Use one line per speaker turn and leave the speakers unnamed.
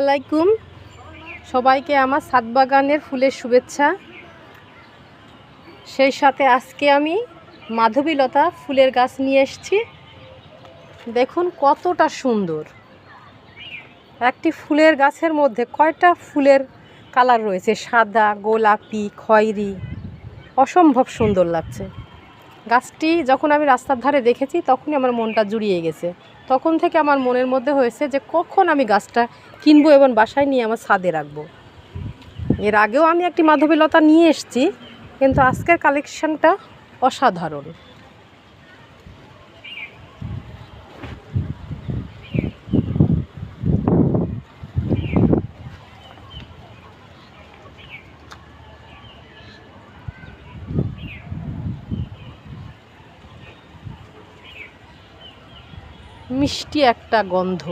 আলাইকুম, সবাইকে আমার ছাদ বাগানের ফুলের শুভেচ্ছা। সেই সাথে আজকে আমি মাধবীলতা ফুলের গাছ নিয়ে এসেছি। দেখুন কতটা সুন্দর একটি ফুলের গাছের মধ্যে কয়টা ফুলের কালার রয়েছে, সাদা, গোলাপি, খয়েরি, অসম্ভব সুন্দর লাগছে। গাছটি যখন আমি রাস্তার ধারে দেখেছি তখনই আমার মনটা জুড়িয়ে গেছে। তখন থেকে আমার মনের মধ্যে হয়েছে যে কখন আমি গাছটা কিনবো এবং বাসায় নিয়ে আমার ছাদে রাখবো। এর আগেও আমি একটি মাধবীলতা নিয়ে এসেছি, কিন্তু আজকের কালেকশানটা অসাধারণ। মিষ্টি একটা গন্ধ।